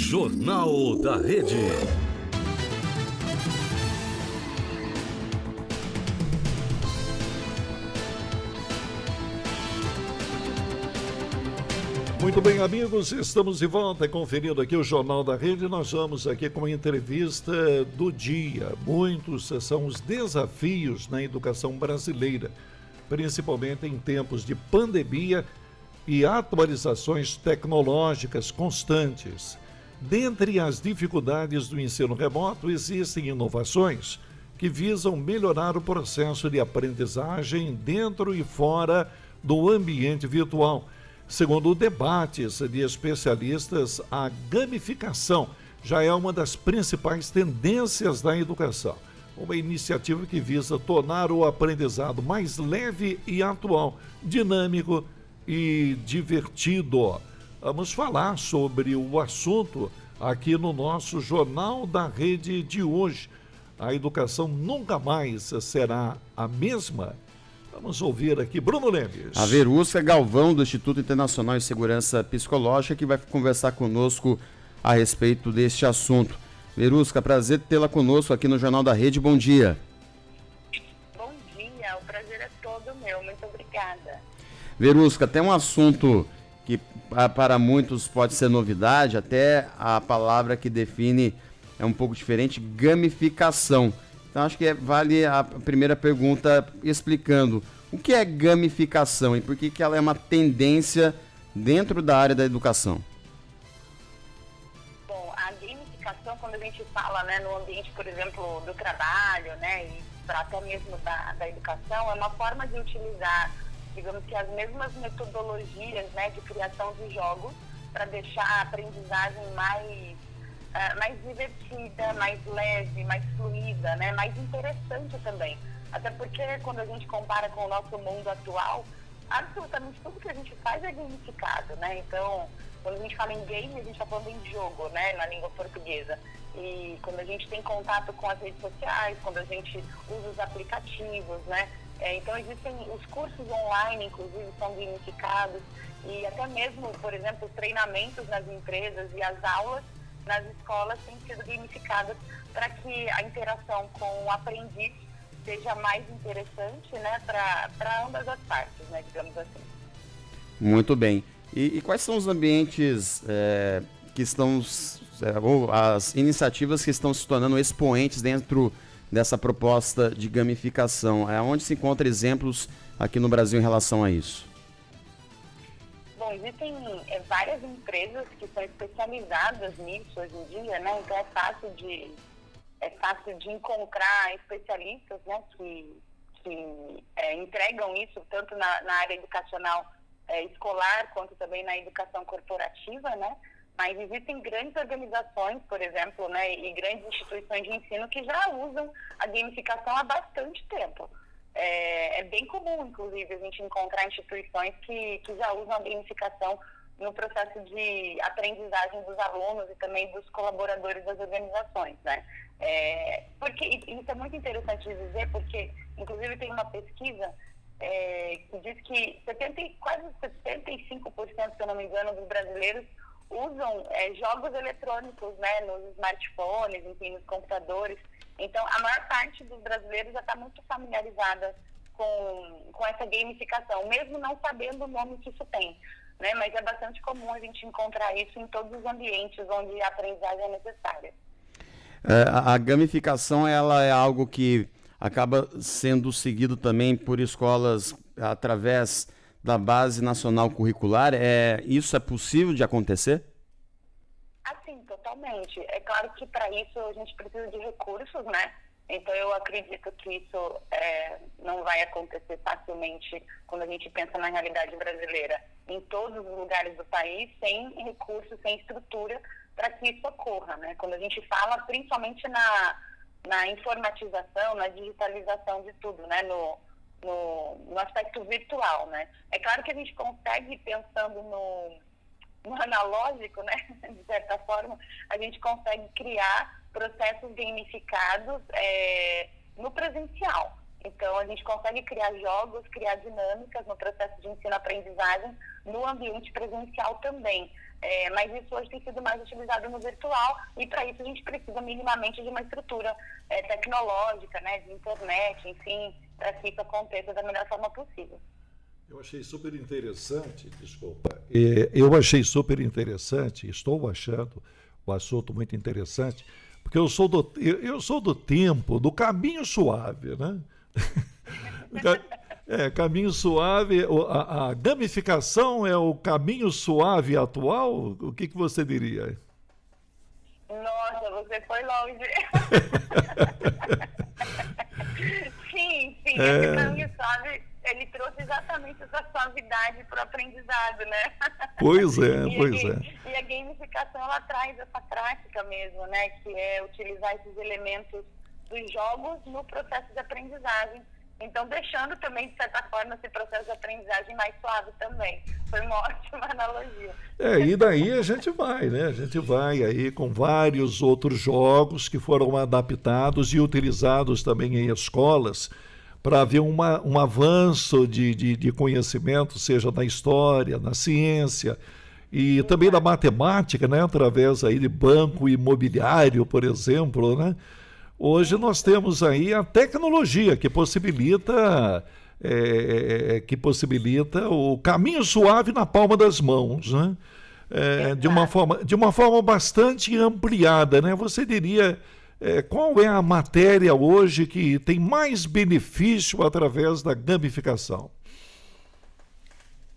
Jornal da Rede. Muito bem, amigos, estamos de volta conferindo aqui o Jornal da Rede. Nós vamos aqui com a entrevista do dia. Muitos são os desafios na educação brasileira, principalmente em tempos de pandemia e atualizações tecnológicas constantes. Dentre as dificuldades do ensino remoto, existem inovações que visam melhorar o processo de aprendizagem dentro e fora do ambiente virtual. Segundo debates de especialistas, a gamificação já é uma das principais tendências da educação. Uma iniciativa que visa tornar o aprendizado mais leve e atual, dinâmico e divertido. Vamos falar sobre o assunto aqui no nosso Jornal da Rede de hoje. A educação nunca mais será a mesma? Vamos ouvir aqui Bruno Lemes. A Verusca Galvão, do Instituto Internacional de Segurança Psicológica, que vai conversar conosco a respeito deste assunto. Verusca, prazer tê-la conosco aqui no Jornal da Rede. Bom dia. Bom dia, o prazer é todo meu. Muito obrigada. Verusca, tem um assunto que para muitos pode ser novidade, até a palavra que define é um pouco diferente, gamificação. Então, acho que vale a primeira pergunta explicando o que é gamificação e por que ela é uma tendência dentro da área da educação. Bom, a gamificação, quando a gente fala, né, no ambiente, por exemplo, do trabalho, né, e até mesmo da educação, é uma forma de utilizar, digamos que as mesmas metodologias, né, de criação de jogos para deixar a aprendizagem mais divertida, mais leve, mais fluida, né? Mais interessante também. Até porque quando a gente compara com o nosso mundo atual, absolutamente tudo que a gente faz é gamificado, né? Então, quando a gente fala em game, a gente está falando em jogo, né? Na língua portuguesa. E quando a gente tem contato com as redes sociais, quando a gente usa os aplicativos, né? Então, existem os cursos online, inclusive, são gamificados. E até mesmo, por exemplo, os treinamentos nas empresas e as aulas nas escolas têm sido gamificadas para que a interação com o aprendiz seja mais interessante, né, para ambas as partes, né, digamos assim. Muito bem. E quais são os ambientes que estão, ou as iniciativas que estão se tornando expoentes dentro dessa proposta de gamificação? Onde se encontra exemplos aqui no Brasil em relação a isso? Bom, existem várias empresas que são especializadas nisso hoje em dia, né? Então é fácil de encontrar especialistas, né, que entregam isso tanto na área educacional escolar quanto também na educação corporativa, né? Mas existem grandes organizações, por exemplo, né, e grandes instituições de ensino que já usam a gamificação há bastante tempo. É bem comum, inclusive, a gente encontrar instituições que já usam a gamificação no processo de aprendizagem dos alunos e também dos colaboradores das organizações, né? Porque isso é muito interessante de dizer, porque, inclusive, tem uma pesquisa que diz que quase 75%, se eu não me engano, dos brasileiros usam jogos eletrônicos, né, nos smartphones, enfim, nos computadores. Então, a maior parte dos brasileiros já está muito familiarizada com essa gamificação, mesmo não sabendo o nome que isso tem, né? Mas é bastante comum a gente encontrar isso em todos os ambientes onde a aprendizagem é necessária. A gamificação, ela é algo que acaba sendo seguido também por escolas através da Base Nacional Curricular. Isso é possível de acontecer? Sim, totalmente. É claro que para isso a gente precisa de recursos, né? Então eu acredito que isso não vai acontecer facilmente quando a gente pensa na realidade brasileira, em todos os lugares do país, sem recursos, sem estrutura para que isso ocorra, né? Quando a gente fala principalmente na informatização, na digitalização de tudo, né? No aspecto virtual, né? É claro que a gente consegue, pensando no analógico, né, de certa forma, a gente consegue criar processos gamificados no presencial, Então, a gente consegue criar jogos, criar dinâmicas no processo de ensino-aprendizagem no ambiente presencial também. Mas isso hoje tem sido mais utilizado no virtual e, para isso, a gente precisa minimamente de uma estrutura tecnológica, né, de internet, enfim, para que isso aconteça da melhor forma possível. Eu achei super interessante, desculpa, eu achei super interessante, estou achando o assunto muito interessante, porque eu sou do tempo do caminho suave, né? Caminho suave, a gamificação é o caminho suave atual? O que você diria? Nossa, você foi longe. Sim, esse caminho suave, ele trouxe exatamente essa suavidade para o aprendizado, né? Pois é. E a gamificação, ela traz essa prática mesmo, né? Que é utilizar esses elementos dos jogos no processo de aprendizagem. Então, deixando também, de certa forma, esse processo de aprendizagem mais suave também. Foi uma ótima analogia. E daí a gente vai, né? A gente vai aí com vários outros jogos que foram adaptados e utilizados também em escolas para haver um avanço de conhecimento, seja na história, na ciência e também na matemática, né? Através aí de banco imobiliário, por exemplo, né? Hoje nós temos aí a tecnologia que possibilita o caminho suave na palma das mãos, né? De uma forma bastante ampliada, né? Você diria, qual é a matéria hoje que tem mais benefício através da gamificação?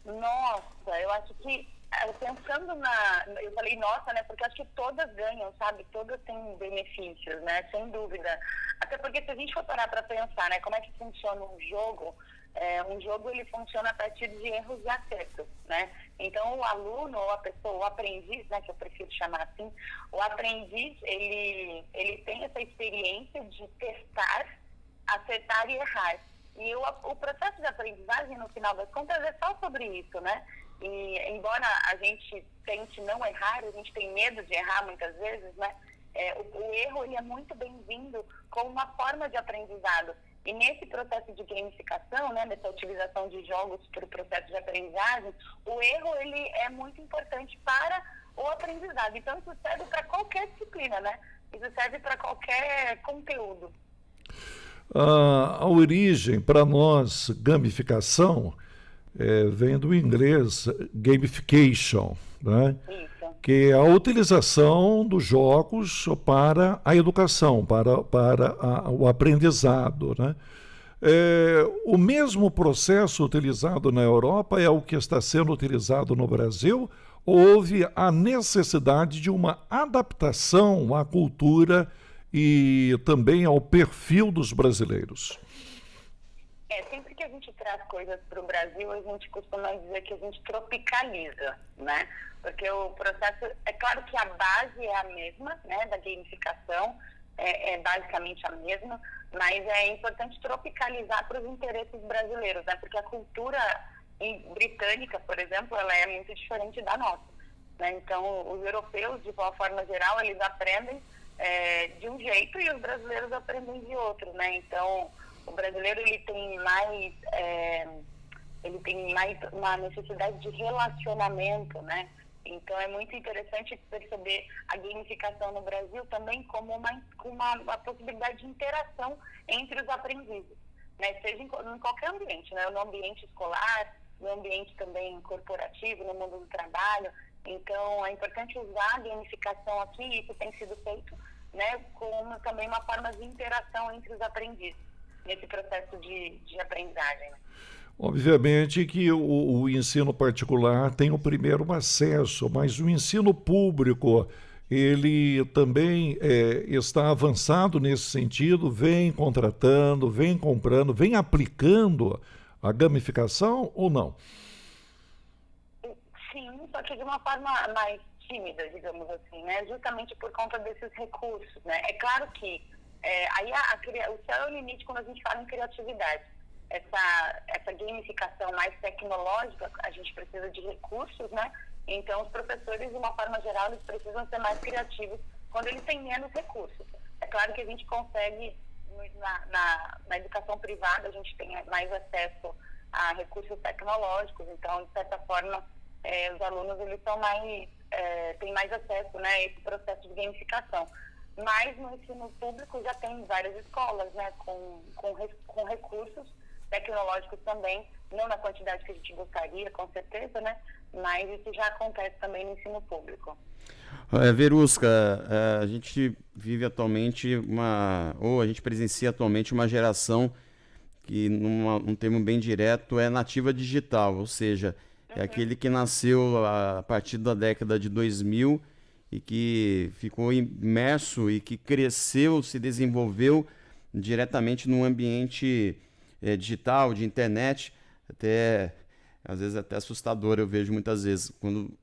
Nossa, eu acho que pensando eu falei nossa, né, porque acho que todas ganham, sabe, todas têm benefícios, né, sem dúvida, até porque se a gente for parar para pensar, né, como é que funciona um jogo ele funciona a partir de erros e acertos, né, então o aluno ou a pessoa, o aprendiz, né, que eu prefiro chamar assim, o aprendiz, ele tem essa experiência de testar, acertar e errar, e o processo de aprendizagem, no final das contas, é só sobre isso, né. E embora a gente tente não errar, a gente tem medo de errar muitas vezes, né? O erro ele é muito bem-vindo como uma forma de aprendizado. E nesse processo de gamificação, né, nessa utilização de jogos para o processo de aprendizagem, o erro ele é muito importante para o aprendizado. Então isso serve para qualquer disciplina, né? Isso serve para qualquer conteúdo. A origem para nós, gamificação, vem do inglês gamification, né? Que é a utilização dos jogos para a educação, para o aprendizado, né? O mesmo processo utilizado na Europa é o que está sendo utilizado no Brasil? Houve a necessidade de uma adaptação à cultura e também ao perfil dos brasileiros? Sempre que a gente traz coisas para o Brasil, a gente costuma dizer que a gente tropicaliza, né? Porque o processo, é claro que a base é a mesma, né, da gamificação, é basicamente a mesma, mas é importante tropicalizar para os interesses brasileiros, né? Porque a cultura britânica, por exemplo, ela é muito diferente da nossa, né? Então, os europeus, de uma forma geral, eles aprendem de um jeito e os brasileiros aprendem de outro, né? Então, o brasileiro ele tem mais uma necessidade de relacionamento, né? Então é muito interessante perceber a gamificação no Brasil também como uma possibilidade de interação entre os aprendizes, né? Seja em qualquer ambiente, né? No ambiente escolar, no ambiente também corporativo, no mundo do trabalho. Então é importante usar a gamificação aqui, e isso tem sido feito, né, como também uma forma de interação entre os aprendizes nesse processo de aprendizagem. Né? Obviamente que o ensino particular tem o primeiro acesso, mas o ensino público, ele também está avançado nesse sentido, vem contratando, vem comprando, vem aplicando a gamificação ou não? Sim, só que de uma forma mais tímida, digamos assim, né? Justamente por conta desses recursos, né? É claro que aí o céu é o limite quando a gente fala em criatividade. Essa gamificação mais tecnológica, a gente precisa de recursos, né? Então, os professores, de uma forma geral, eles precisam ser mais criativos quando eles têm menos recursos. É claro que a gente consegue na educação privada a gente tem mais acesso a recursos tecnológicos, então, de certa forma, os alunos eles são têm mais acesso, né, a esse processo de gamificação. Mas no ensino público já tem várias escolas, né, com recursos tecnológicos também, não na quantidade que a gente gostaria, com certeza, né, mas isso já acontece também no ensino público. Verusca, a gente vive atualmente a gente presencia atualmente uma geração que, num termo bem direto, é nativa digital, ou seja, é aquele que nasceu a partir da década de 2000 e que ficou imerso e que cresceu, se desenvolveu diretamente num ambiente digital, de internet, às vezes até assustador, eu vejo muitas vezes, quando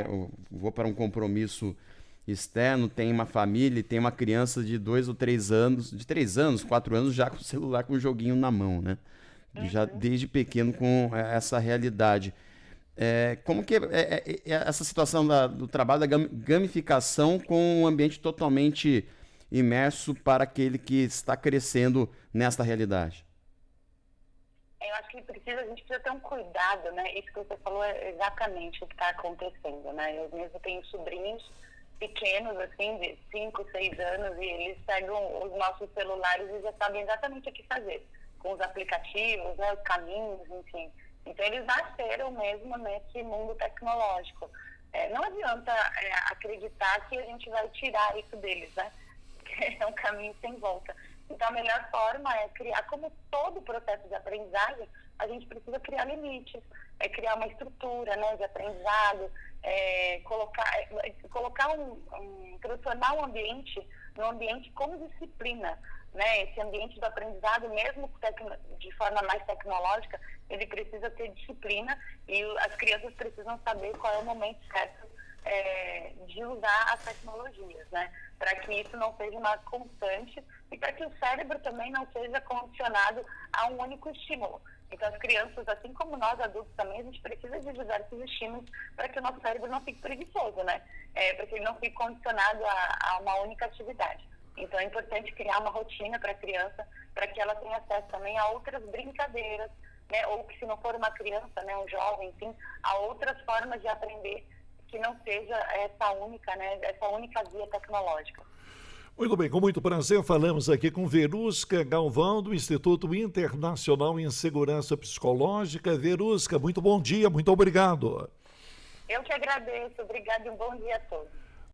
eu vou para um compromisso externo, tem uma família e tem uma criança de 2 ou 3 anos, de 3 anos, 4 anos, já com o celular, com o joguinho na mão, né? Já desde pequeno com essa realidade. Como que é essa situação do trabalho da gamificação com um ambiente totalmente imerso para aquele que está crescendo nesta realidade? Eu acho que a gente precisa ter um cuidado, né? Isso que você falou é exatamente o que está acontecendo, né? Eu mesmo tenho sobrinhos pequenos, assim, de 5, 6 anos, e eles pegam os nossos celulares e já sabem exatamente o que fazer, com os aplicativos, né, os caminhos, enfim. Então, eles nasceram mesmo nesse mundo tecnológico. Não adianta acreditar que a gente vai tirar isso deles, né? É um caminho sem volta. Então, a melhor forma é criar, como todo processo de aprendizagem, a gente precisa criar limites, criar uma estrutura, né, de aprendizado, transformar um ambiente num ambiente com disciplina, né? Esse ambiente do aprendizado, mesmo de forma mais tecnológica, ele precisa ter disciplina e as crianças precisam saber qual é o momento certo de usar as tecnologias, né? Para que isso não seja uma constante e para que o cérebro também não seja condicionado a um único estímulo. Então, as crianças, assim como nós adultos também, a gente precisa de diversos estímulos para que o nosso cérebro não fique preguiçoso, né? Para que ele não fique condicionado a uma única atividade. Então, é importante criar uma rotina para a criança, para que ela tenha acesso também a outras brincadeiras, né? Ou que, se não for uma criança, né, um jovem, enfim, a outras formas de aprender que não seja essa única, né, essa única via tecnológica. Muito bem, com muito prazer falamos aqui com Verusca Galvão, do Instituto Internacional em Segurança Psicológica. Verusca, muito bom dia, muito obrigado. Eu que agradeço, obrigado e um bom dia a todos.